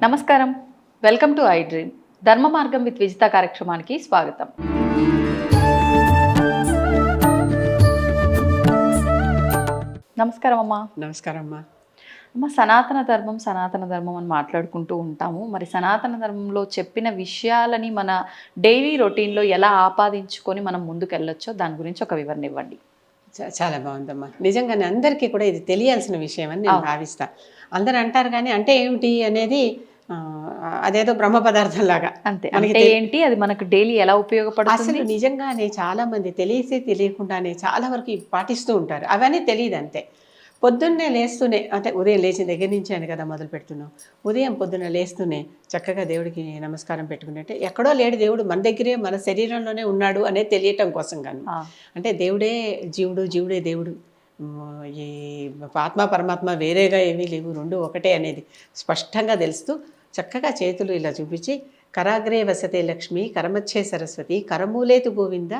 నమస్కారం. Welcome to I dream. ధర్మ మార్గం విత్ విజిత కార్యక్రమానికి స్వాగతం. నమస్కారం అమ్మా. నమస్కారం అమ్మా. అమ్మ, సనాతన ధర్మం అని మాట్లాడుకుంటూ ఉంటాము. మరి సనాతన ధర్మంలో చెప్పిన విషయాలని మన డైలీ రొటీన్లో ఎలా ఆపాదించుకొని మనం ముందుకెళ్ళొచ్చో దాని గురించి ఒక వివరణ ఇవ్వండి. చాలా బాగుందమ్మా. నిజంగానే అందరికీ కూడా ఇది తెలియాల్సిన విషయం అని నేను భావిస్తా. అందరూ అంటారు కానీ అంటే ఏమిటి అనేది అదేదో బ్రహ్మ పదార్థం లాగా. అంతే. అంటే ఏంటి అది మనకు డైలీ ఎలా ఉపయోగపడుతుంది? అసలు నిజంగానే చాలా మంది తెలియకుండానే చాలా వరకు పాటిస్తూ ఉంటారు. అవన్నీ తెలియదు అంతే. పొద్దున్నే లేస్తూనే, అంటే ఉదయం లేచిన దగ్గర నుంచి అని కదా మొదలు పెడుతున్నాం. ఉదయం పొద్దున్న లేస్తూనే చక్కగా దేవుడికి నమస్కారం పెట్టుకున్నట్టే, ఎక్కడో లేడు దేవుడు మన దగ్గరే మన శరీరంలోనే ఉన్నాడు అనేది తెలియటం కోసం కానీ. అంటే దేవుడే జీవుడు, జీవుడే దేవుడు, ఈ ఆత్మ పరమాత్మ వేరేగా ఏమీ లేవు, రెండు ఒకటే అనేది స్పష్టంగా తెలుస్తూ చక్కగా చేతులు ఇలా చూపించి, కరాగ్రే వసతే లక్ష్మి, కరమచ్చే సరస్వతి, కరమూలేతు గోవింద,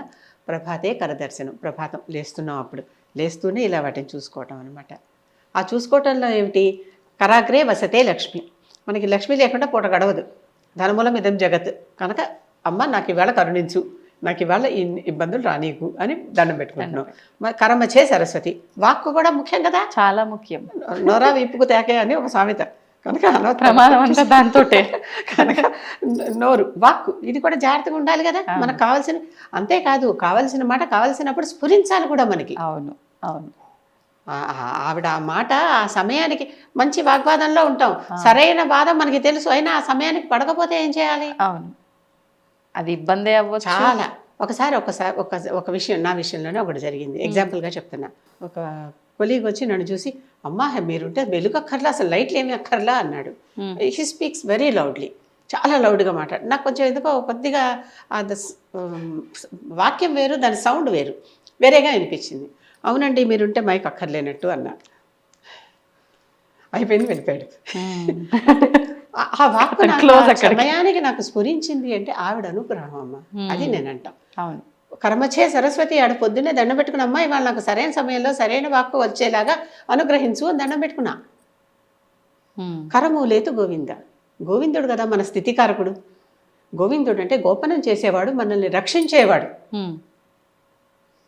ప్రభాతే కరదర్శనం. ప్రభాతం లేస్తున్నాం, అప్పుడు లేస్తూనే ఇలా వాటిని చూసుకోవటం అనమాట. ఆ చూసుకోవటంలో ఏమిటి, కరాగ్రే వసతే లక్ష్మి, మనకి లక్ష్మి లేకుండా పూట గడవదు. ధనమూలం ఇదం జగత్ కనుక అమ్మ నాకు ఇవాళ కరుణించు, నాకు ఇవాళ ఇబ్బందులు రానీకు అని దండం పెట్టుకుంటున్నాం. మరి కరమచ్చే సరస్వతి, వాక్కు కూడా ముఖ్యం కదా, చాలా ముఖ్యం. నోరా వీపుకు తేకే అని ఒక సామెత కనుక ప్రమాదం అంతా దాంతో కనుక నోరు వాక్కు ఇది కూడా జాగ్రత్తగా ఉండాలి కదా మనకు కావాల్సిన. అంతేకాదు, కావాల్సిన మాట కావాల్సినప్పుడు స్ఫురించాలి కూడా మనకి. అవును అవును. ఆవిడ ఆ మాట ఆ సమయానికి, మంచి వాగ్వాదంలో ఉంటాం, సరైన వాదం మనకి తెలుసు, అయినా ఆ సమయానికి పడకపోతే ఏం చేయాలి? అవును, అది ఇబ్బంది అవ్వచ్చు చాలా. ఒకసారి ఒక విషయం నా విషయంలోనే ఒకటి జరిగింది, ఎగ్జాంపుల్గా చెప్తున్నా. ఒక కొలీగ్ వచ్చి నన్ను చూసి, అమ్మా మీరుంటే వెలుగక్కర్లా, అసలు లైట్లు ఏమి అక్కర్లా అన్నాడు. హీ స్పీక్స్ వెరీ లౌడ్లీ, చాలా లౌడ్గా మాట్లాడు. నాకు కొంచెం ఎందుకో కొద్దిగా వాక్యం వేరు, దాని సౌండ్ వేరేగా వినిపించింది. అవునండి మీరుంటే మైక్ అక్కర్లేనట్టు అన్నా. అయిపోయింది, వెళ్ళిపోయాడు. ఆ వాక్ సమయానికి నాకు స్ఫురించింది అంటే ఆవిడ అనుగ్రహం అమ్మ, అది నేను అంటాం. అవును. కర్మచ్చే సరస్వతి, ఆడ పొద్దున్నే దండం పెట్టుకున్న, అమ్మ ఇవాళ నాకు సరైన సమయంలో సరైన వాక్కు వచ్చేలాగా అనుగ్రహించు అని దండం పెట్టుకున్నా. కరమూలేతు గోవింద, గోవిందుడు కదా మన స్థితికారకుడు. గోవిందుడు అంటే గోపనం చేసేవాడు, మనల్ని రక్షించేవాడు.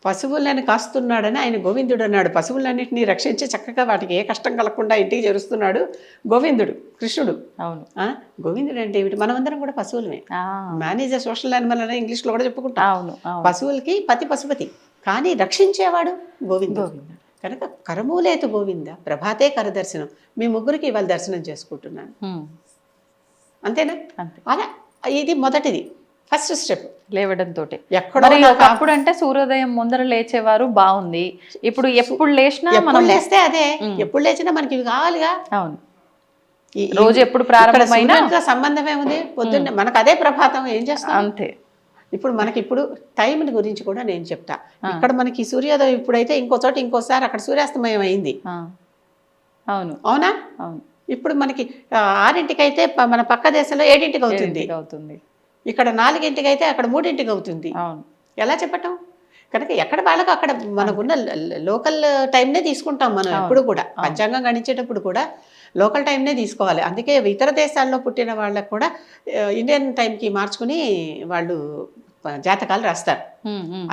పశువులను కాస్తున్నాడని ఆయన గోవిందుడు అన్నాడు. పశువులన్నింటినీ రక్షించి చక్కగా వాటికి ఏ కష్టం కలగకుండా ఇంటికి చేరుస్తున్నాడు గోవిందుడు, కృష్ణుడు. అవును. గోవిందుడు అంటే ఏమిటి, మనమందరం కూడా పశువులమే. మేనేజర్ సోషల్ యానిమల్ అని ఇంగ్లీష్లో కూడా చెప్పుకుంటాం. అవును. పశువులకి పశుపతి, కానీ రక్షించేవాడు గోవిందుడు. కనుక కరమూలేతు గోవింద, ప్రభాతే కరదర్శనం. మీ ముగ్గురికి ఇవాళ దర్శనం చేసుకుంటున్నాను. అంతేనా? అలా ఇది మొదటిది, ఫస్ట్ స్టెప్ లేవడంతో. ఎక్కడో అంటే సూర్యోదయం ముందర లేచేవారు, బాగుంది. ఇప్పుడు ఎప్పుడు లేచినా మనం లేస్తే అదే, ఎప్పుడు లేచినా మనకి ఇవి కావాలిగా. అవును. రోజు ఎప్పుడు ప్రారంభమైనా సంబంధం ఏముంది, పొద్దున్నే మనకు అదే ప్రభాతం, ఏం చేస్తాం అంతే. ఇప్పుడు మనకి ఇప్పుడు టైం గురించి కూడా నేను చెప్తా. ఇక్కడ మనకి సూర్యోదయం ఇప్పుడైతే ఇంకో చోట ఇంకోసారి అక్కడ సూర్యాస్తమయం అయింది. అవును అవునా? అవును. ఇప్పుడు మనకి 6ంటికి అయితే మన పక్క దేశంలో 7ంటికి అవుతుంది. ఇక్కడ 4ంటికి అయితే అక్కడ 3ంటికి అవుతుంది. ఎలా చెప్పటం? కనుక ఎక్కడ వాళ్ళకు అక్కడ మనకున్న లోకల్ టైంనే తీసుకుంటాం మనం ఎప్పుడు కూడా. పంచాంగం గణించేటప్పుడు కూడా లోకల్ టైంనే తీసుకోవాలి. అందుకే ఇతర దేశాల్లో పుట్టిన వాళ్ళకు కూడా ఇండియన్ టైంకి మార్చుకుని వాళ్ళు జాతకాలు రాస్తారు.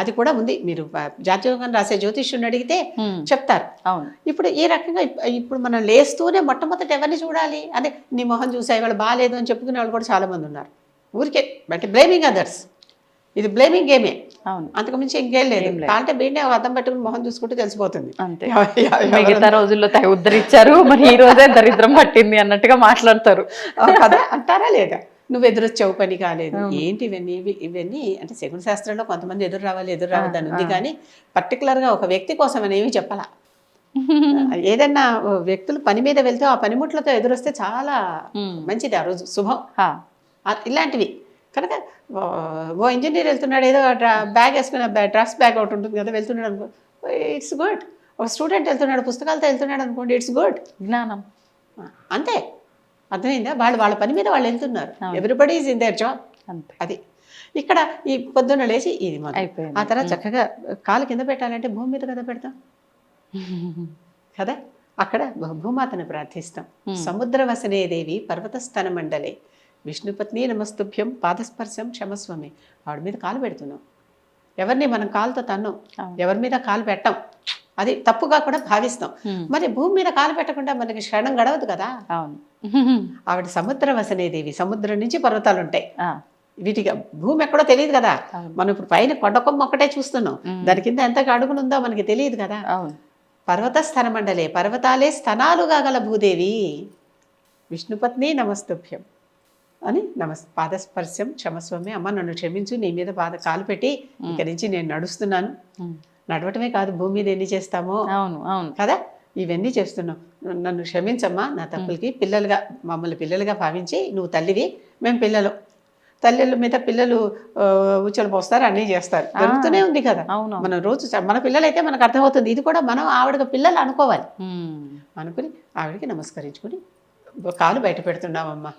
అది కూడా ఉంది. మీరు జాతకం రాసే జ్యోతిష్యుని అడిగితే చెప్తారు. ఇప్పుడు ఈ రకంగా ఇప్పుడు మనం లేస్తూనే మొట్టమొదటి ఎవరిని చూడాలి? అదే నీ మొహం చూసా ఇవాళ బాగాలేదు అని చెప్పుకునే వాళ్ళు కూడా చాలా మంది ఉన్నారు. ఊరికే అంటే బ్లేమింగ్ అదర్స్. ఇది బ్లేమింగ్ గేమే, అంతకు మించి ఇంకేం లేదు. అంటే వీడినే అర్థం పెట్టుకుని మొహం చూసుకుంటే తెలిసిపోతుంది. మిగతా రోజుల్లో ఉద్ధరించారు, మరి ఈ రోజే దరిద్రం పట్టింది అన్నట్టుగా మాట్లాడతారు కదా. అంటారా లేదా? నువ్వు ఎదురొచ్చావు, పని కాలేదు, ఏంటి ఇవన్నీ అంటే శకున శాస్త్రంలో కొంతమంది ఎదురు రావద్దని ఉంది, కానీ పర్టికులర్గా ఒక వ్యక్తి కోసం అనేవి చెప్పాలా. ఏదన్నా వ్యక్తులు పని మీద వెళ్తే ఆ పనిముట్లతో ఎదురొస్తే చాలా మంచిది, ఆ రోజు శుభం. ఇలాంటివి కనుక ఓ ఇంజనీర్ వెళ్తున్నాడు, ఏదో బ్యాగ్ వేసుకున్న డ్రెస్ బ్యాగ్ ఒకటి ఉంటుంది కదా, వెళ్తున్నాడు అనుకో, ఇట్స్ గుడ్. ఒక స్టూడెంట్ వెళ్తున్నాడు పుస్తకాలతో వెళ్తున్నాడు అనుకోండి, ఇట్స్ గుడ్, జ్ఞానం. అంతే, అర్థమైందా? వాళ్ళ పని మీద వాళ్ళు వెళ్తున్నారు. Everybody is in their job. అది ఇక్కడ ఈ పొద్దున్న లేచి ఇది మొదలు. ఆ తర్వాత చక్కగా కాలు కింద పెట్టాలంటే భూమి మీద కదా పెడతాం కదా. అక్కడ భూమాతను ప్రార్థిస్తాం. సముద్రవసనే దేవి పర్వతస్థన మండలే విష్ణుపత్ని నమస్తుభ్యం పాదస్పర్శం క్షమస్వమి. ఆవిడ మీద కాలు పెడుతున్నాం. ఎవరిని మనం కాలుతో తన్నం, ఎవరి మీద కాలు పెట్టం. అది తప్పుగా కూడా భావిస్తాం. మరి భూమి మీద కాలు పెట్టకుండా మనకి క్షణం గడవదు కదా. అవును. ఆవిడ సముద్రవసనే దేవి. సముద్రం నుంచి పర్వతాలు ఉంటాయి. వీటికి భూమి ఎక్కడో తెలియదు కదా. మనం ఇప్పుడు పైన కొండకొమ్మ ఒక్కటే చూస్తున్నాం, దాని కింద ఎంత అడుగునుందో మనకి తెలియదు కదా. పర్వత స్థన మండలే పర్వతాలే స్థనాలుగా గల భూదేవి విష్ణుపత్ని నమస్తుభ్యం అని పాదస్పర్శం క్షమస్వమి. అమ్మ నన్ను క్షమించు, నీ మీద కాలు పెట్టి ఇక్కడి నుంచి నేను నడుస్తున్నాను. నడవటమే కాదు, భూమి మీద ఎన్ని చేస్తామో కదా, ఇవన్నీ చేస్తున్నాం. నన్ను క్షమించమ్మా నా తప్పులకి. పిల్లలుగా మమ్మల్ని పిల్లలుగా భావించి, నువ్వు తల్లివి, మేము పిల్లలు. తల్లిల మీద పిల్లలు ఉచ్చలు పోస్తారు, అన్నీ చేస్తారు, జరుగుతూనే ఉంది కదా. మనం రోజు మన పిల్లలైతే మనకు అర్థమవుతుంది. ఇది కూడా మనం ఆవిడకి పిల్లలు అనుకోవాలి. అనుకుని ఆవిడకి నమస్కరించుకుని కాలు బయట పెడుతున్నామమ్మా.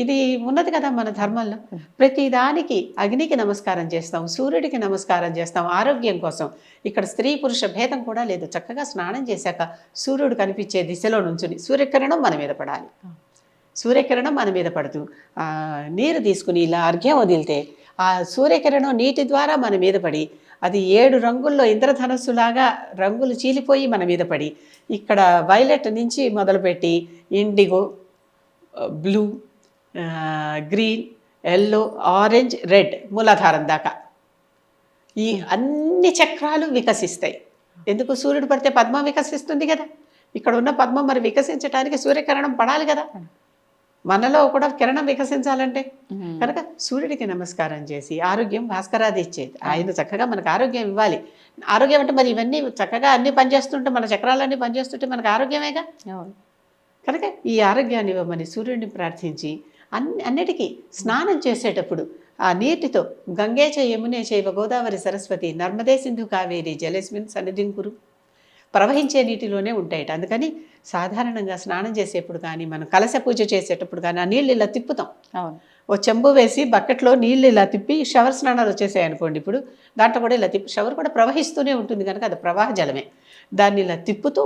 ఇది ఉన్నది కదా మన ధర్మంలో. ప్రతి దానికి అగ్నికి నమస్కారం చేస్తాం, సూర్యుడికి నమస్కారం చేస్తాం ఆరోగ్యం కోసం. ఇక్కడ స్త్రీ పురుష భేదం కూడా లేదు. చక్కగా స్నానం చేశాక సూర్యుడు కనిపించే దిశలో నుంచుని సూర్యకిరణం మన మీద పడాలి. సూర్యకిరణం మన మీద పడుతూ నీరు తీసుకుని ఇలా అర్ఘ్యం వదిలితే ఆ సూర్యకిరణం నీటి ద్వారా మన మీద పడి అది 7 రంగుల్లో ఇంద్రధనస్సులాగా రంగులు చీలిపోయి మన మీద పడి ఇక్కడ వైలెట్ నుంచి మొదలుపెట్టి IndiGo, blue, green, yellow, orange, red మూలాధారం దాకా ఈ అన్ని చక్రాలు వికసిస్తాయి. ఎందుకు? సూర్యుడు పడితే పద్మం వికసిస్తుంది కదా. ఇక్కడ ఉన్న పద్మం మరి వికసించడానికి సూర్యకిరణం పడాలి కదా. మనలో కూడా కిరణం వికసించాలంటే కనుక సూర్యుడికి నమస్కారం చేసి ఆరోగ్యం భాస్కరాది ఇచ్చేది. ఆయన చక్కగా మనకు ఆరోగ్యం ఇవ్వాలి. ఆరోగ్యం అంటే మరి ఇవన్నీ చక్కగా అన్ని పనిచేస్తుంటే, మన చక్రాలన్నీ పనిచేస్తుంటే మనకు ఆరోగ్యమేగా. కనుక ఈ ఆరోగ్యాన్ని ఇవ్వమని సూర్యుడిని ప్రార్థించి అన్నిటికీ స్నానం చేసేటప్పుడు ఆ నీటితో గంగే చ యమునే చైవ గోదావరి సరస్వతి నర్మదే సింధు కావేరి జలేస్మిన్ సన్నిధిం కురు ప్రవహించే నీటిలోనే ఉంటాయట. అందుకని సాధారణంగా స్నానం చేసేప్పుడు కానీ, మనం కలశ పూజ చేసేటప్పుడు కానీ ఆ నీళ్ళు ఇలా తిప్పుతాం. ఓ చెంబు వేసి బకెట్లో నీళ్ళు ఇలా తిప్పి షవర్ స్నానాలు వచ్చేసాయి అనుకోండి. ఇప్పుడు దాంట్లో కూడా ఇలా తిప్పి, షవర్ కూడా ప్రవహిస్తూనే ఉంటుంది కనుక అది ప్రవాహ జలమే. దాన్ని ఇలా తిప్పుతూ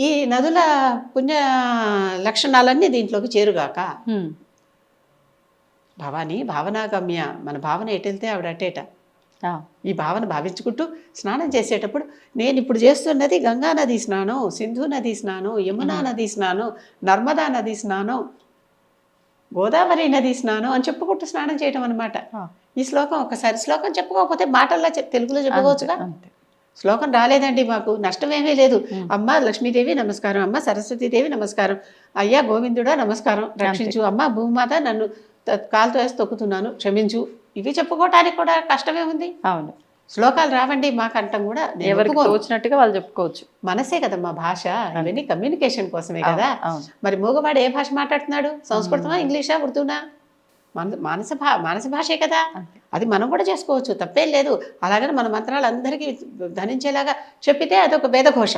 ఈ నదుల పుణ్య లక్షణాలన్నీ దీంట్లోకి చేరుగాక. భవాని భావనాగమ్య. మన భావన ఎటెళ్తే ఆవిడ అటేట. ఈ భావన భావించుకుంటూ స్నానం చేసేటప్పుడు నేను ఇప్పుడు చేస్తున్నది గంగా నది స్నానం, సింధు నది స్నానం, యమునా నది స్నానం, నర్మదా నది స్నానం, గోదావరి నది స్నానం అని చెప్పుకుంటూ స్నానం చేయటం అనమాట. ఈ శ్లోకం ఒకసారి శ్లోకం చెప్పుకోకపోతే మాటల్లో తెలుగులో చెప్పుకోవచ్చుగా. శ్లోకం రాలేదండి మాకు, నష్టమేమీ లేదు. అమ్మ లక్ష్మీదేవి నమస్కారం, అమ్మ సరస్వతీదేవి నమస్కారం, అయ్యా గోవిందుడా నమస్కారం, రక్షించు, అమ్మ భూమాత నన్ను కాలుతో వేసి తొక్కుతున్నాను క్షమించు. ఇవి చెప్పుకోవటానికి కూడా కష్టమే ఉంది. అవును, శ్లోకాలు రావండి మాకు అంటాం కూడా, ఎవరికి తోచినట్టుగా వాళ్ళు చెప్పుకోవచ్చు. మనసే కదమ్మా భాష, ఇవన్నీ కమ్యూనికేషన్ కోసమే కదా. మరి మూగవాడు ఏ భాష మాట్లాడుతున్నాడు? సంస్కృతమా, ఇంగ్లీషా, ఉర్దూనా? మానస భాషే కదా. అది మనం కూడా చేసుకోవచ్చు, తప్పేం లేదు. అలాగని మన మంత్రాలు అందరికీ ధనించేలాగా చెప్పితే అదొక వేదఘోష,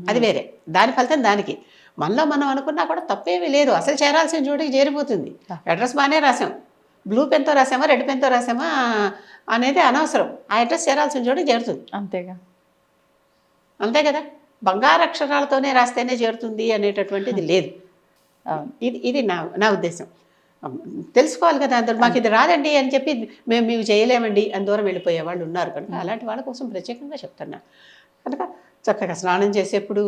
అది వేరే, దాని ఫలితం దానికి. మనలో మనం అనుకున్నా కూడా తప్పేమీ లేదు. అసలు చేరాల్సిన చోటికి చేరిపోతుంది. అడ్రస్ బాగానే రాసాం, బ్లూ పెన్తో రాసామా రెడ్ పెన్తో రాసామా అనేది అనవసరం. ఆ అడ్రస్ చేరాల్సిన చోటికి చేరుతుంది. అంతే కదా. బంగారు అక్షరాలతోనే రాస్తేనే చేరుతుంది అనేటటువంటిది లేదు. ఇది నా ఉద్దేశం. తెలుసుకోవాలి కదా అందరూ. మాకు ఇది రాదండి అని చెప్పి మేము చేయలేమండి అని దూరం వెళ్ళిపోయే వాళ్ళు ఉన్నారు కనుక అలాంటి వాళ్ళ కోసం ప్రత్యేకంగా చెప్తున్నా. కనుక చక్కగా స్నానం చేసేప్పుడు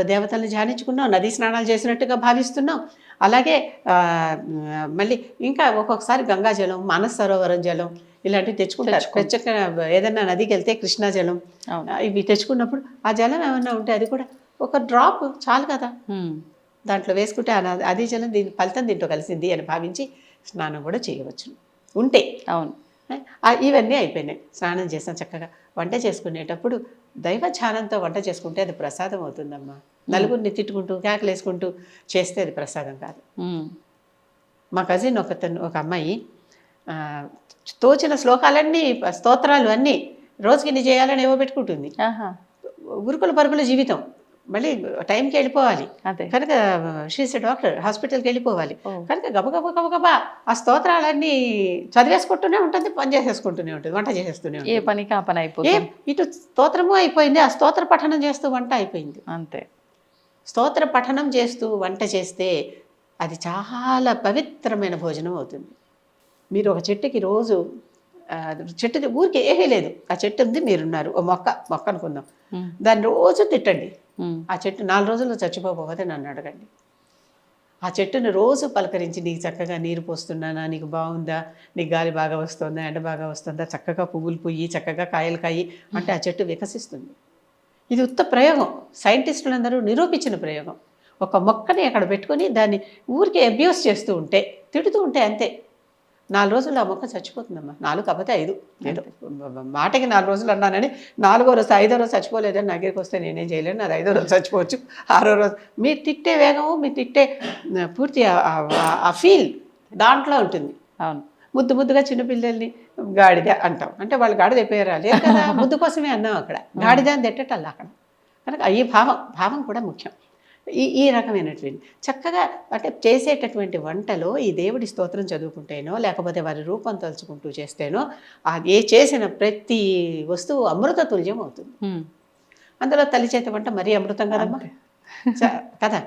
దేవతల్ని ధ్యానించుకున్నాం, నదీ స్నానాలు చేసినట్టుగా భావిస్తున్నాం. అలాగే మళ్ళీ ఇంకా ఒక్కొక్కసారి గంగా జలం, మానస సరోవరం జలం ఇలాంటివి తెచ్చుకుంటారు. ప్రత్యేకంగా ఏదన్నా నదికి వెళ్తే కృష్ణా జలం ఇవి తెచ్చుకున్నప్పుడు ఆ జలం ఏమన్నా ఉంటే అది కూడా ఒక డ్రాప్ చాలు కదా, దాంట్లో వేసుకుంటే అది జలం దీని ఫలితం దీంట్లో కలిసింది అని భావించి స్నానం కూడా చేయవచ్చు ఉంటే. అవును, ఇవన్నీ అయిపోయినాయి. స్నానం చేసాం, చక్కగా వంట చేసుకునేటప్పుడు దైవ ధ్యానంతో వంట చేసుకుంటే అది ప్రసాదం అవుతుందమ్మా. నలుగురిని తిట్టుకుంటూ కేకలేసుకుంటూ చేస్తే అది ప్రసాదం కాదు. మా కజిన్ ఒక అమ్మాయి తోచిన శ్లోకాలన్నీ, స్తోత్రాలు అన్నీ రోజుకి ఇన్ని చేయాలని ఏవో పెట్టుకుంటుంది. ఉరుకుల పరుగుల జీవితం, మళ్ళీ టైంకి వెళ్ళిపోవాలి కనుక, షీస్ ఎ డాక్టర్, హాస్పిటల్కి వెళ్ళిపోవాలి కనుక గబగబా ఆ స్తోత్రాలన్నీ చదివేసుకుంటూనే ఉంటుంది, పని చేసేసుకుంటూనే ఉంటుంది, వంట చేసేస్తూనే ఉంటుంది. ఏ పని కా పని అయిపోయింది. ఇటు స్తోత్రము అయిపోయింది, ఆ స్తోత్ర పఠనం చేస్తూ వంట అయిపోయింది. అంతే. స్తోత్ర పఠనం చేస్తూ వంట చేస్తే అది చాలా పవిత్రమైన భోజనం అవుతుంది. మీరు ఒక చెట్టుకి రోజు చెట్టుది ఊరికి ఏమీ లేదు, ఆ చెట్టు ఉంది, మీరున్నారు, ఓ మొక్క అనుకుందాం, దాన్ని రోజు తిట్టండి. ఆ చెట్టు 4 రోజుల్లో చచ్చిపోకపోతే నన్ను అడగండి. ఆ చెట్టును రోజు పలకరించి, నీకు చక్కగా నీరు పోస్తున్నానా, నీకు బాగుందా, నీకు గాలి బాగా వస్తుందా, ఎండ బాగా వస్తుందా, చక్కగా పువ్వులు పుయ్యి, చక్కగా కాయలు కాయి అంటే ఆ చెట్టు వికసిస్తుంది. ఇది ఉత్త ప్రయోగం, సైంటిస్టులందరూ నిరూపించిన ప్రయోగం. ఒక మొక్కని అక్కడ పెట్టుకొని దాన్ని ఊరికే అబ్యూస్ చేస్తూ ఉంటే, తిడుతూ ఉంటే అంతే, 4 రోజుల్లో ఆ మొక్క చచ్చిపోతుందమ్మా. 4 కాకపోతే 5, ఏదో మాటకి 4 రోజులు అన్నానని 4వ రోజు 5వ రోజు చచ్చిపోలేదని నా దగ్గరికి వస్తే నేనేం చేయలేను. నాది 5వ రోజు చచ్చిపోవచ్చు, 6వ రోజు. మీరు తిట్టే వేగము, మీరు తిట్టే పూర్తి ఆ ఫీల్ దాంట్లో ఉంటుంది. అవును. ముద్దుగా చిన్నపిల్లల్ని గాడిద అంటాం, అంటే వాళ్ళు గాడిద అయిపోయారా? లేదు కదా, ముద్దు కోసమే అన్నాం అక్కడ, గాడిద అని తిట్టటల్లా అక్కడ. కనుక ఈ భావం కూడా ముఖ్యం. ఈ రకమైనటువంటి చక్కగా అంటే చేసేటటువంటి వంటలో ఈ దేవుడి స్తోత్రం చదువుకుంటేనో, లేకపోతే వారి రూపం తలుచుకుంటూ చేస్తేనో, అది చేసిన ప్రతి వస్తువు అమృత తుల్యం అవుతుంది. అందులో తల్లి చేతి వంట మరీ అమృతం కదమ్మా, కదా.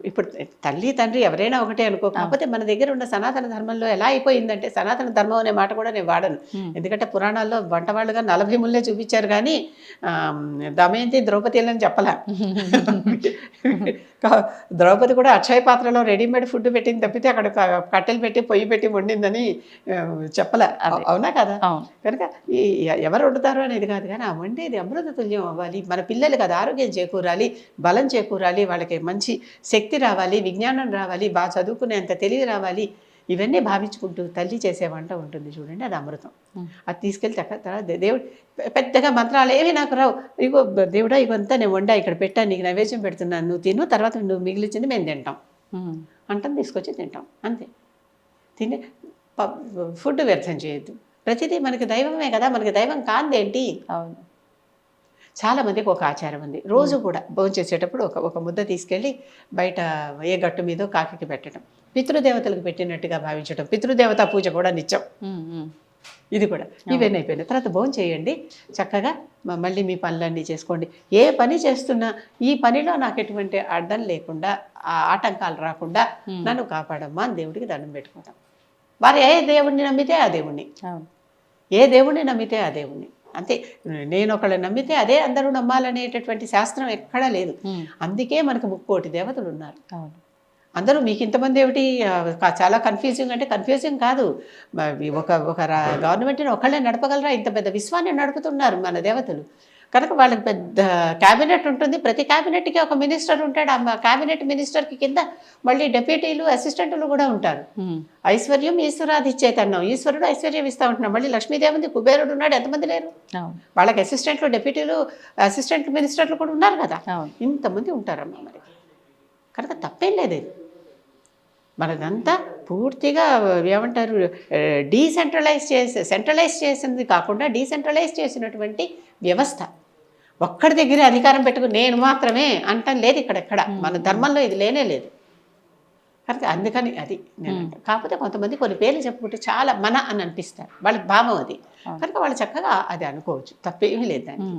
ఇప్పుడు తల్లి తండ్రి ఎవరైనా ఒకటే అనుకో, కాకపోతే మన దగ్గర ఉన్న సనాతన ధర్మంలో ఎలా అయిపోయిందంటే, సనాతన ధర్మం అనే మాట కూడా నేను వాడను, ఎందుకంటే పురాణాల్లో వంటవాళ్ళుగా 40 ముళ్ళే చూపించారు కానీ దమయంతి ద్రౌపదిలని చెప్పలా. ద్రౌపది కూడా అక్షయ పాత్రలో రెడీమేడ్ ఫుడ్ పెట్టింది తప్పితే అక్కడ కట్టెలు పెట్టి పొయ్యి పెట్టి వండిందని చెప్పలే, అవునా కదా. కనుక ఎవరు వండుతారు అనేది కాదు, కానీ ఆ వండేది అమృత తుల్యం అవ్వాలి, మన పిల్లలు కదా ఆరోగ్యం చేకూరాలి, బలం చేకూరాలి, వాళ్ళకి మంచి శక్తి రావాలి, విజ్ఞానం రావాలి, బాగా చదువుకునేంత తెలివి రావాలి, ఇవన్నీ భావించుకుంటూ తల్లి చేసే వంట ఉంటుంది చూడండి, అది అమృతం. అది తీసుకెళ్ళి తర్వాత దేవుడు పెద్దగా మంత్రాలు ఏవి నాకు రావు, ఇగో దేవుడా ఇవంతా నేను వండా ఇక్కడ పెట్టాను, నీకు నైవేద్యం పెడుతున్నాను, నువ్వు తిను, తర్వాత నువ్వు మిగిలిచింది మేము తింటాం అంటాం, తీసుకొచ్చి తింటాం అంతే. తిని ఫుడ్ వ్యర్థం చేయొద్దు. ప్రతిదీ మనకి దైవమే కదా, మనకి దైవం కాందేంటి. అవును. చాలామందికి ఒక ఆచారం ఉంది, రోజు కూడా భోజనం చేసేటప్పుడు ఒక ముద్ద తీసుకెళ్ళి బయట ఏ గట్టు మీదో కాకికి పెట్టడం, పితృదేవతలకు పెట్టినట్టుగా భావించడం, పితృదేవతా పూజ కూడా నిత్యం, ఇది కూడా. ఇవన్నీ అయిపోయినాయి తర్వాత భోజనం చేయండి, చక్కగా మళ్ళీ మీ పనులన్నీ చేసుకోండి. ఏ పని చేస్తున్నా ఈ పనిలో నాకు ఎటువంటి అడ్డం లేకుండా, ఆటంకాలు రాకుండా నన్ను కాపాడమ్మా అని దేవుడికి దండం పెట్టుకుంటాం. వారు ఏ దేవుడిని నమ్మితే ఆ దేవుణ్ణి, ఏ దేవుడిని నమ్మితే ఆ దేవుణ్ణి, అంతే. నేను ఒకళ్ళని నమ్మితే అదే అందరూ నమ్మాలనేటటువంటి శాస్త్రం ఎక్కడా లేదు. అందుకే మనకు 30 దేవతలు ఉన్నారు. అందరూ మీకు ఇంతమంది ఏమిటి, చాలా కన్ఫ్యూజింగ్ అంటే కన్ఫ్యూజింగ్ కాదు, ఒక గవర్నమెంట్ని ఒకళ్ళే నడపగలరా, ఇంత పెద్ద విశ్వాన్ని నడుపుతున్నారు మన దేవతలు. కనుక వాళ్ళకి పెద్ద క్యాబినెట్ ఉంటుంది, ప్రతి క్యాబినెట్కి ఒక మినిస్టర్ ఉంటాడు, ఆ క్యాబినెట్ మినిస్టర్కి కింద మళ్ళీ డెప్యూటీలు అసిస్టెంట్లు కూడా ఉంటారు. ఐశ్వర్యం ఈశ్వరాదిచ్చేతన్నాం, ఈశ్వరుడు ఐశ్వర్యం ఇస్తూ ఉంటున్నాం. మళ్ళీ లక్ష్మీదేవి కుబేరుడు ఉన్నాడు, ఎంతమంది లేరు, వాళ్ళకి అసిస్టెంట్లు డెప్యూటీలు అసిస్టెంట్ మినిస్టర్లు కూడా ఉన్నారు కదా, ఇంతమంది ఉంటారమ్మా. మరి కనుక తప్పేం లేదు, ఇది మనదంతా పూర్తిగా ఏమంటారు సెంట్రలైజ్ చేసింది కాకుండా డీసెంట్రలైజ్ చేసినటువంటి వ్యవస్థ. ఒక్కడి దగ్గర అధికారం పెట్టుకుని నేను మాత్రమే అంటాం లేదు ఇక్కడెక్కడ, మన ధర్మంలో ఇది లేనే లేదు. కనుక అందుకని అది నేను కాకపోతే కొంతమంది కొన్ని పేర్లు చెప్పుకుంటే చాలా మన అని అనిపిస్తారు, వాళ్ళకి భావం అది, కనుక వాళ్ళు చక్కగా అది అనుకోవచ్చు, తప్పేమీ లేదు దానికి.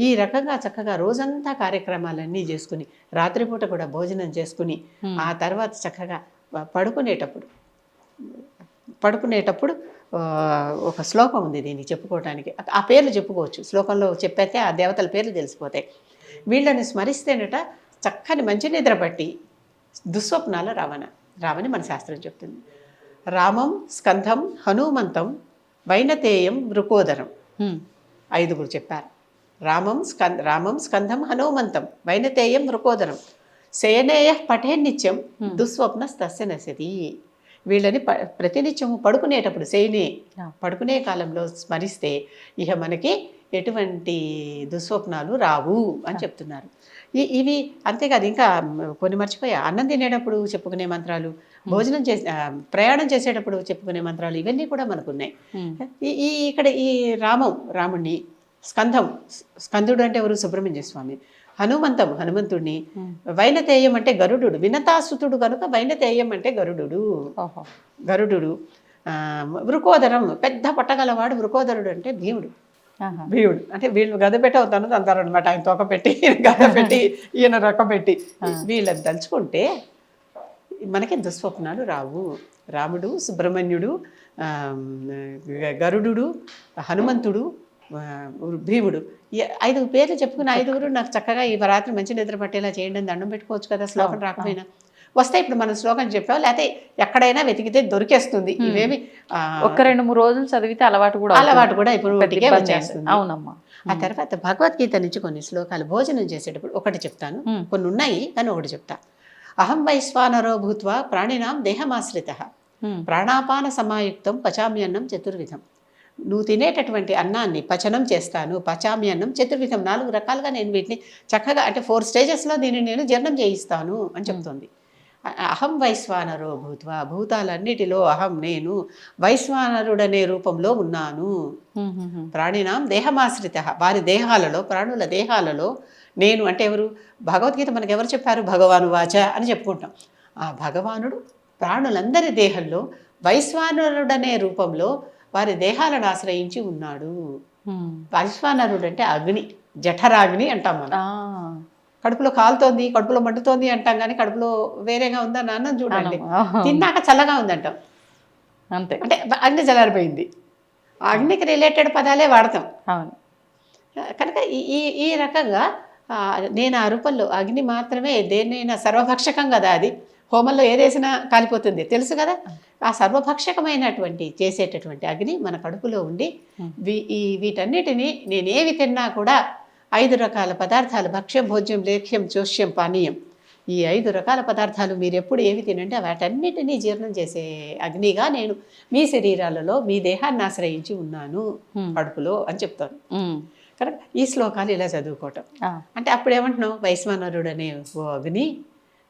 ఈ రకంగా చక్కగా రోజంతా కార్యక్రమాలన్నీ చేసుకుని రాత్రిపూట కూడా భోజనం చేసుకుని ఆ తర్వాత చక్కగా పడుకునేటప్పుడు ఒక శ్లోకం ఉంది దీనికి చెప్పుకోవటానికి, ఆ పేర్లు చెప్పుకోవచ్చు, శ్లోకంలో చెప్పాకే ఆ దేవతల పేర్లు తెలిసిపోతాయి. వీళ్ళని స్మరిస్తేనట చక్కని మంచి నిద్ర పట్టి దుస్వప్నాలు రావని మన శాస్త్రం చెప్తుంది. రామం స్కంధం హనుమంతం వైనతేయం వృకోదరం, 5 చెప్పారు. రామం స్కంధం హనుమంతం వైనతేయం వృకోదరం శయనేయ పఠే నిత్యం దుస్వప్నస్తస్య నశతి. వీళ్ళని ప్రతినిత్యము పడుకునేటప్పుడు పడుకునే కాలంలో స్మరిస్తే ఇక మనకి ఎటువంటి దుస్వప్నాలు రావు అని చెప్తున్నారు. ఇవి అంతేకాదు, ఇంకా కొన్ని మర్చిపోయా, అన్నం తినేటప్పుడు చెప్పుకునే మంత్రాలు, భోజనం ప్రయాణం చేసేటప్పుడు చెప్పుకునే మంత్రాలు, ఇవన్నీ కూడా మనకున్నాయి. ఇక్కడ ఈ రాముణ్ణి, స్కందుడు అంటే ఎవరు, సుబ్రహ్మణ్య స్వామి, హనుమంతుడిని, వైనతేయం అంటే గరుడు, వినతాసుతుడు కనుక వైనతేయం అంటే గరుడు. వృకోదరం పెద్ద పట్టగలవాడు, వృకోదరుడు అంటే భీముడు. ఆహా. భీముడు అంటే వీళ్ళు గద పెట్టి అవుతాను అంటారు అనమాట. ఆయన తోక పెట్టి ఈయన గద పెట్టి ఈయన రొక్క పెట్టి వీళ్ళని తలుచుకుంటే మనకి దుస్వప్నాలు రావు. రాముడు, సుబ్రహ్మణ్యుడు, ఆ, గరుడు, హనుమంతుడు, ఆ, భీముడు, ఈ 5 పేర్లు చెప్పుకుని 5గురు నాకు చక్కగా ఈ రాత్రి మంచి నిద్ర పట్టేలా చేయండి అని దండం పెట్టుకోవచ్చు కదా, శ్లోకం రాకపోయినా. వస్తే ఇప్పుడు మనం శ్లోకం చెప్పాం, లేకపోతే ఎక్కడైనా వెతికితే దొరికేస్తుంది. ఇవేమి ఒక 2-3 రోజులు చదివితే అలవాటు కూడా అలవాటు కూడా ఇప్పుడు ఒకటికే వచ్చేస్తుంది. అవునమ్మా. ఆ తర్వాత భగవద్గీత నుంచి కొన్ని శ్లోకాలు భోజనం చేసేటప్పుడు ఒకటి చెప్తాను, కొన్ని ఉన్నాయి కానీ ఒకటి చెప్తా. అహం వైశ్వానరో భూత్వా ప్రాణినాం దేహమాశ్రితః ప్రాణాపాన సమాయుక్తం పచామ్యన్నం చతుర్విధం. నువ్వు తినేటటువంటి అన్నాన్ని పచనం చేస్తాను, పచామ్యన్నం చతుర్విధం, 4 రకాలుగా నేను వీటిని చక్కగా అంటే 4 స్టేజెస్లో దీన్ని నేను జీర్ణం చేయిస్తాను అని చెప్తోంది. అహం వైశ్వానరో భూత్వా, భూతాలన్నిటిలో అహం నేను వైశ్వానరుడనే రూపంలో ఉన్నాను. ప్రాణినాం దేహమాశ్రిత, వారి దేహాలలో ప్రాణుల దేహాలలో నేను అంటే ఎవరు? భగవద్గీత మనకు ఎవరు చెప్పారు? భగవాను వాచ అని చెప్పుకుంటాం. ఆ భగవానుడు ప్రాణులందరి దేహంలో వైశ్వానరుడనే రూపంలో వారి దేహాలను ఆశ్రయించి ఉన్నాడు. వైశ్వానరుడు అంటే అగ్ని, జఠరాగ్ని అంటాం మనం. కడుపులో కాలుతోంది, కడుపులో మండుతోంది అంటాం కానీ కడుపులో వేరేగా ఉందా నాన్న చూడండి, తిన్నాక చల్లగా ఉందంటాం అంతే. అంటే అగ్ని చల్లారిపోయింది. ఆ అగ్నికి రిలేటెడ్ పదాలే వాడతాం. కనుక ఈ రకంగా నేను ఆ రూపంలో అగ్ని మాత్రమే, దేన్నైనా సర్వభక్షకం కదా, అది హోమంలో ఏదేసినా కాలిపోతుంది తెలుసు కదా. ఆ సర్వభక్షకమైనటువంటి చేసేటటువంటి అగ్ని మన కడుపులో ఉండి వీటన్నిటినీ నేనేవి తిన్నా కూడా 5 రకాల పదార్థాలు, భక్ష్యం, భోజ్యం, లేఖ్యం, చోష్యం, పానీయం, ఈ 5 రకాల పదార్థాలు మీరు ఎప్పుడు ఏవి తినంటే వాటన్నిటినీ జీర్ణం చేసే అగ్నిగా నేను మీ శరీరాలలో మీ దేహాన్ని ఆశ్రయించి ఉన్నాను కడుపులో అని చెప్తాను. కరెక్ట్. ఈ శ్లోకాలు ఇలా చదువుకోవటం అంటే అప్పుడు ఏమంటున్నావు? వైశ్వానరుడు అనే ఓ అగ్ని,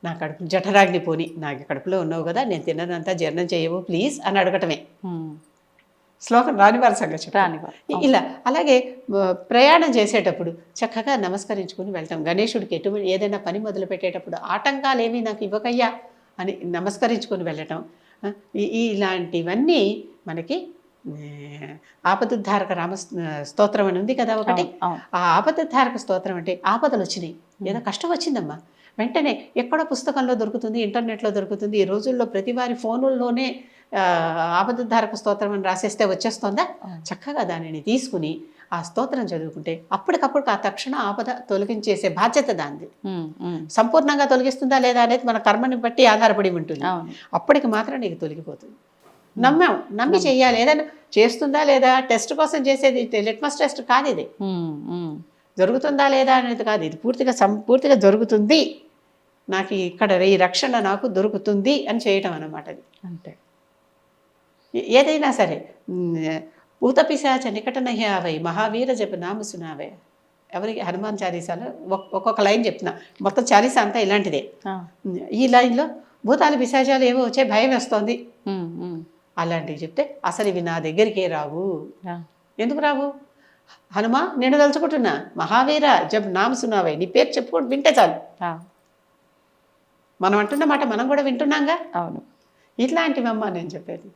నా కడుపు జఠరాగ్ని పోని, నాకు కడుపులో ఉన్నావు కదా, నేను తిన్నదంతా జీర్ణం చేయవు ప్లీజ్ అని అడగటమే. శ్లోకం రాని వారి సంగతి ఇలా. అలాగే ప్రయాణం చేసేటప్పుడు చక్కగా నమస్కరించుకుని వెళ్తాం. గణేశుడికి ఎటువంటి ఏదైనా పని మొదలు పెట్టేటప్పుడు ఆటంకాలు ఏమీ నాకు ఇవ్వకయ్యా అని నమస్కరించుకొని వెళ్ళటం. ఇలాంటివన్నీ మనకి ఆపదుద్ధారక రామ స్తోత్రం అని ఉంది కదా ఒకటి. ఆ ఆపదుద్ధారక స్తోత్రం అంటే ఆపదలు వచ్చినాయి, ఏదో కష్టం వచ్చిందమ్మా, వెంటనే ఎక్కడో పుస్తకంలో దొరుకుతుంది, ఇంటర్నెట్లో దొరుకుతుంది. ఈ రోజుల్లో ప్రతి వారి ఫోనుల్లోనే ఆపదుద్ధారక స్తోత్రం అని రాసేస్తే వచ్చేస్తుందా? చక్కగా దానిని తీసుకుని ఆ స్తోత్రం చదువుకుంటే అప్పటికప్పుడు ఆ తక్షణ ఆపద తొలగించేసే బాధ్యత దానిది. సంపూర్ణంగా తొలగిస్తుందా లేదా అనేది మన కర్మని బట్టి ఆధారపడి ఉంటుంది. అప్పటికి మాత్రం నీకు తొలగిపోతుంది. నమ్మి చెయ్యాలి. ఏదైనా చేస్తుందా లేదా టెస్ట్ కోసం చేసేది, లిట్మస్ టెస్ట్ కాదు ఇది. జరుగుతుందా లేదా అనేది కాదు, ఇది పూర్తిగా జరుగుతుంది, నాకు ఇక్కడ ఈ రక్షణ నాకు దొరుకుతుంది అని చేయటం అన్నమాట. అది అంతే. ఏదైనా సరే భూతపిశాచ నికట నహ్యావై మహావీర జప నామ సునావే. ఎవరికి? హనుమాన్ చాలీసాలో ఒక్కొక్క లైన్ చెప్తున్నా, మొత్తం చాలీసా అంతా ఇలాంటిదే. ఈ లైన్లో భూతాలు పిశాచాలు ఏవో వచ్చే భయం వేస్తోంది, అలాంటివి చెప్తే అసలు ఇవి నా దగ్గరికే రావు. ఎందుకు రావు? హనుమా నేను తలుచుకుంటున్నా, మహావీర జబ్ నామ సునావై, నీ పేరు చెప్పుకుంటూ వింటే చాలు. మనం అంటున్నమాట మనం కూడా వింటున్నాంగా. అవును. ఇట్లాంటివమ్మ నేను చెప్పేది.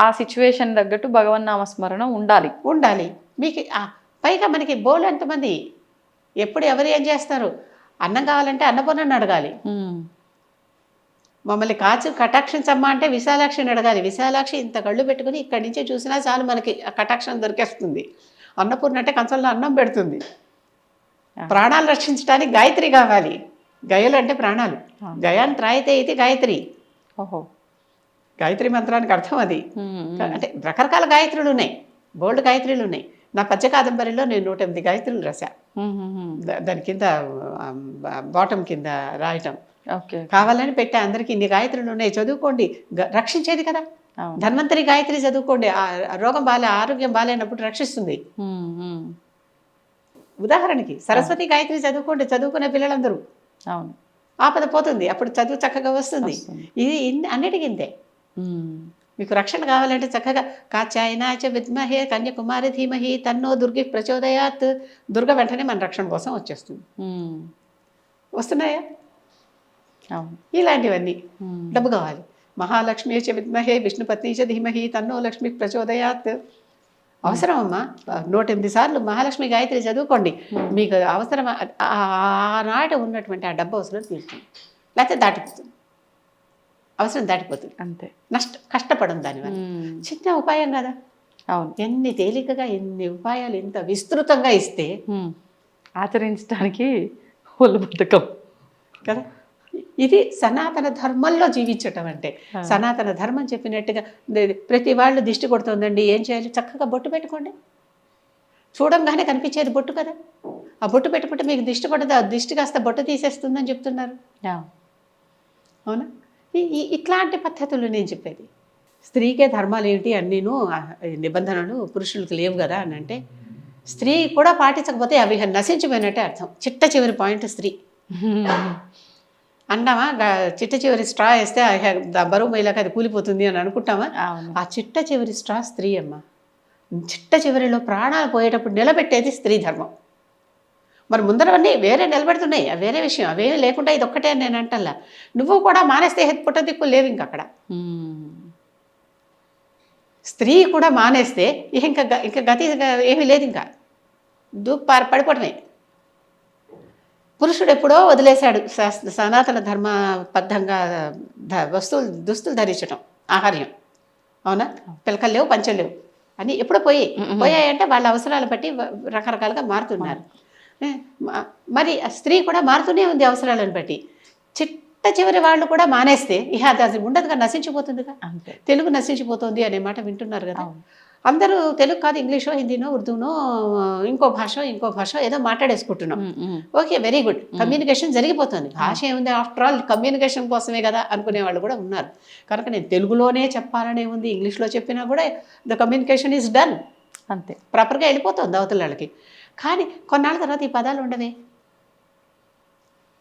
ఆ సిచ్యువేషన్ తగ్గట్టు భగవన్ నామస్మరణ ఉండాలి. మీకు పైగా మనకి బోలు ఎంతమంది ఎప్పుడు ఎవరు ఏం చేస్తారు? అన్నం కావాలంటే అన్నపూర్ణని అడగాలి, మమ్మల్ని కటాక్షించమ్మా అంటే విశాలాక్షిని అడగాలి. విశాలాక్షి ఇంత కళ్ళు పెట్టుకుని ఇక్కడి నుంచి చూసినా చాలు మనకి కటాక్షం దొరికేస్తుంది. అన్నపూర్ణ అంటే కంచంలో అన్నం పెడుతుంది. ప్రాణాలు రక్షించడానికి గాయత్రి కావాలి. గయలు అంటే ప్రాణాలు. గయాన్ త్రాయితే ఇది గాయత్రి. గాయత్రి మంత్రానికి అర్థం అది. అంటే రకరకాల గాయత్రులు ఉన్నాయి, బోల్డ్ గాయత్రులు ఉన్నాయి. నా పద్య కాదంబరిలో నేను 108 గాయత్రులు రాశా. దాని కింద బాటం కింద రాయటం కావాలని పెట్టా. అందరికీ ఇన్ని గాయత్రులు ఉన్నాయి, చదువుకోండి, రక్షించేది కదా. ధన్వంతరి గాయత్రి చదువుకోండి, రోగం ఆరోగ్యం బాగాలేనప్పుడు రక్షిస్తుంది. ఉదాహరణకి సరస్వతి గాయత్రి చదువుకోండి, చదువుకునే పిల్లలందరూ. అవును, ఆపద పోతుంది, అప్పుడు చదువు చక్కగా వస్తుంది. ఇది అన్నిటికింతే. మీకు రక్షణ కావాలంటే చక్కగా కాచాయనాచ విద్మహే కన్యాకుమారి ధీమహి తన్నో దుర్గి ప్రచోదయాత్. దుర్గ వెంటనే మన రక్షణ కోసం వచ్చేస్తుంది. వస్తున్నాయా? ఇలాంటివన్నీ. డబ్బు కావాలి, మహాలక్ష్మి చ విద్మహే విష్ణుపత్ని చ ధీమహి తన్నో లక్ష్మి ప్రచోదయాత్. అవసరం అమ్మా, 108 సార్లు మహాలక్ష్మి గాయత్రి చదువుకోండి. మీకు అవసరం ఆనాట ఉన్నటువంటి ఆ డబ్బు అవసరం తీరుతుంది, లేకపోతే దాటిపోతుంది. అవసరం దాటిపోతుంది అంతే. కష్టపడం దానివల్ల. చిన్న ఉపాయం కదా. అవును. ఎన్ని తేలికగా ఎన్ని ఉపాయాలు ఇంత విస్తృతంగా ఇస్తే ఆచరించడానికి ఒళ్ళు బద్ధకం కదా. ఇది సనాతన ధర్మంలో జీవించటం అంటే. సనాతన ధర్మం చెప్పినట్టుగా ప్రతి వాళ్ళు దిష్టి కొడుతుందండి, ఏం చేయాలి? చక్కగా బొట్టు పెట్టుకోండి. చూడంగానే కనిపించేది బొట్టు కదా. ఆ బొట్టు పెట్టుకుంటే మీకు దిష్టి పడదు, ఆ దిష్టి కాస్త బొట్టు తీసేస్తుందని చెప్తున్నారు. అవునా? ఇట్లాంటి పద్ధతులు నేను చెప్పేది. స్త్రీకే ధర్మాలు ఏంటి అన్నీను నిబంధనలు పురుషులకు లేవు కదా అని అంటే, స్త్రీ కూడా పాటించకపోతే అవి నశించిపోయినట్టే అర్థం. చిట్ట చివరి పాయింట్ స్త్రీ. అన్నామా చిట్ట చివరి స్ట్రా వేస్తే బరువు మైలాక అది కూలిపోతుంది అని అనుకుంటామా? ఆ చిట్ట చివరి స్ట్రా స్త్రీ అమ్మ. చిట్ట చివరిలో ప్రాణాలు పోయేటప్పుడు నిలబెట్టేది స్త్రీ ధర్మం. మరి ముందరవన్నీ వేరే నిలబెడుతున్నాయి, వేరే విషయం. అవేమీ లేకుండా ఇది ఒక్కటే అని నేను అంటల్లా. నువ్వు కూడా మానేస్తే పుట్ట దిక్కులు లేవు ఇంక అక్కడ. స్త్రీ కూడా మానేస్తే ఇంకా గతి ఏమీ లేదు, ఇంకా పడిపోవడమే. పురుషుడు ఎప్పుడో వదిలేశాడు సనాతన ధర్మబద్ధంగా దుస్తులు ధరించడం, ఆహార్యం. అవునా? పిలకలు లేవు, పంచలు లేవు అని ఎప్పుడో పోయాయంటే వాళ్ళ అవసరాలు బట్టి రకరకాలుగా మారుతున్నారు. మరి స్త్రీ కూడా మారుతూనే ఉంది అవసరాలను బట్టి. చిట్ట చివరి వాళ్ళు కూడా మానేస్తే ఇహ అది ఉండదుగా, నశించిపోతుందిగా. తెలుగు నశించిపోతుంది అనే మాట వింటున్నారు కదా. అందరూ తెలుగు కాదు, ఇంగ్లీషో హిందీనో ఉర్దూనో ఇంకో భాష ఏదో మాట్లాడేసుకుంటున్నాం. Okay, very good. కమ్యూనికేషన్ జరిగిపోతుంది. భాష ఏముంది, ఆఫ్టర్ ఆల్ కమ్యూనికేషన్ కోసమే కదా అనుకునే వాళ్ళు కూడా ఉన్నారు. కనుక నేను తెలుగులోనే చెప్పాలనే ఉంది, ఇంగ్లీష్లో చెప్పినా కూడా ద కమ్యూనికేషన్ ఈజ్ డన్, అంతే ప్రాపర్గా వెళ్ళిపోతుంది అవతల వాళ్ళకి. కానీ కొన్నాళ్ళ తర్వాత ఈ పదాలు ఉండవే.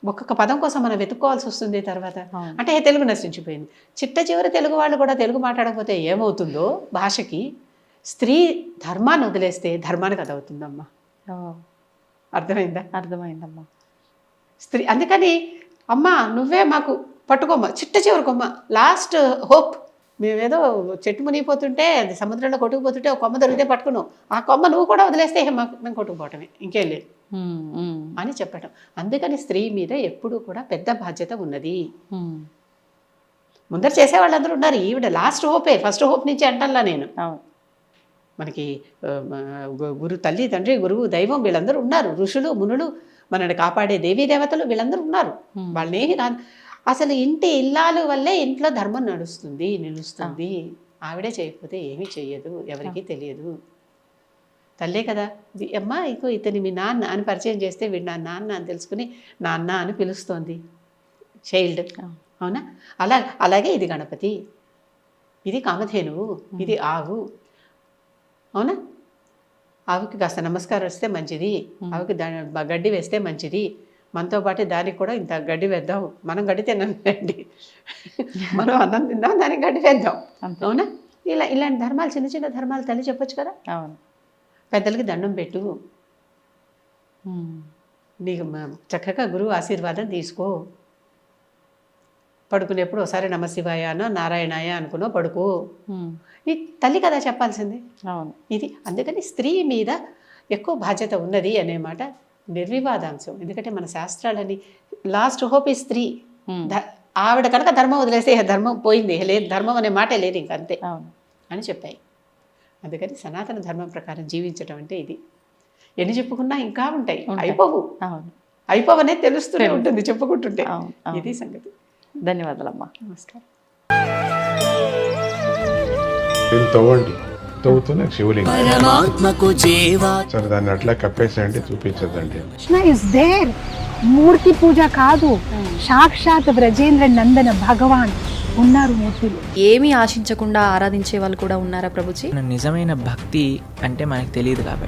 ఒక్కొక్క పదం కోసం మనం వెతుక్కోవాల్సి వస్తుంది తర్వాత. అంటే తెలుగు నశించిపోయింది. చిట్ట చివరి తెలుగు వాళ్ళు కూడా తెలుగు మాట్లాడకపోతే ఏమవుతుందో భాషకి, స్త్రీ ధర్మాన్ని వదిలేస్తే ధర్మానికి అది అవుతుందమ్మా. అర్థమైందమ్మా. స్త్రీ అందుకని అమ్మా నువ్వే మాకు పట్టుకోమ్మ, చిట్ట చివరి కొమ్మ, లాస్ట్ హోప్. మేమేదో చెట్టు మునిగిపోతుంటే, అది సముద్రంలో కొట్టుకుపోతుంటే ఒక కొమ్మ దొరికితే పట్టుకున్నావు, ఆ కొమ్మ నువ్వు కూడా వదిలేస్తే మేము కొట్టుకుపోవటమే, ఇంకేం లేదు అని చెప్పటం. అందుకని స్త్రీ మీద ఎప్పుడూ కూడా పెద్ద బాధ్యత ఉన్నది. ముందర చేసేవాళ్ళందరూ ఉన్నారు, ఈవిడ లాస్ట్ హోపే, ఫస్ట్ హోప్ నుంచి అంటల్లా నేను. మనకి గురు తల్లి తండ్రి గురువు దైవం వీళ్ళందరూ ఉన్నారు, ఋషులు మునులు, మనల్ని కాపాడే దేవీ దేవతలు వీళ్ళందరూ ఉన్నారు. వాళ్ళనేమి కాదు, అసలు ఇంటి ఇల్లాలు వల్లే ఇంట్లో ధర్మం నిలుస్తుంది. ఆవిడే చేయకపోతే ఏమీ చెయ్యదు, ఎవరికీ తెలియదు. తల్లే కదా. అమ్మా ఇంకో ఇతని మీ నాన్న అని పరిచయం చేస్తే వీడు నా నాన్న అని తెలుసుకుని నాన్న అని పిలుస్తోంది చైల్డ్. అవునా? అలాగే ఇది గణపతి, ఇది కామధేనువు, ఇది ఆవు. అవునా? ఆవుకి కాస్త నమస్కారం వస్తే మంచిది, ఆవుకి గడ్డి వేస్తే మంచిది. మనతో పాటు దానికి కూడా ఇంత గడ్డి వేద్దాం, మనం గడ్డి తినండి, మనం అన్నం తిందాం, దానికి గడ్డి వేద్దాం. అవునా? ఇలాంటి ధర్మాలు, చిన్న చిన్న ధర్మాలు తల్లి చెప్పొచ్చు కదా. అవును. పెద్దలకి దండం పెట్టు, నీకు చక్కగా గురువు ఆశీర్వాదం తీసుకో, పడుకునేప్పుడు ఒకసారి నమశివాయ అనో నారాయణాయ అనుకునో పడుకో. ఈ తల్లి కదా చెప్పాల్సింది. అవును. ఇది అందుకని స్త్రీ మీద ఎక్కువ బాధ్యత ఉన్నది అనే మాట నిర్వివాదాంశం. ఎందుకంటే మన శాస్త్రాలని లాస్ట్ హోప్ ఈ స్త్రీ. ఆవిడ కనుక ధర్మం వదిలేస్తే ధర్మం పోయింది, లేదు ధర్మం అనే మాటే లేదు ఇంక, అంతే అని చెప్పాయి. అందుకని సనాతన ధర్మం ప్రకారం జీవించడం అంటే ఇది. ఎన్ని చెప్పుకున్నా ఇంకా ఉంటాయి, అయిపోవనే తెలుస్తూనే ఉంటుంది చెప్పుకుంటుంటే. ఇది సంగతి. ధన్యవాదాలమ్మా. నమస్కారం. తవ్వండి, తవ్వుతూనే శివలింగం సరే దాన్ని అట్లా కప్పేసేయండి, చూపించదండి. మూర్తి పూజ కాదు, సాక్షాత్ బ్రజేంద్ర నందన భగవాన్ ఉన్నారు మూర్తులు. ఏమీ ఆశించకుండా ఆరాధించే వాళ్ళు కూడా ఉన్నారా ప్రభుజీ? నిజమైన భక్తి అంటే మనకు తెలియదు కాబట్టి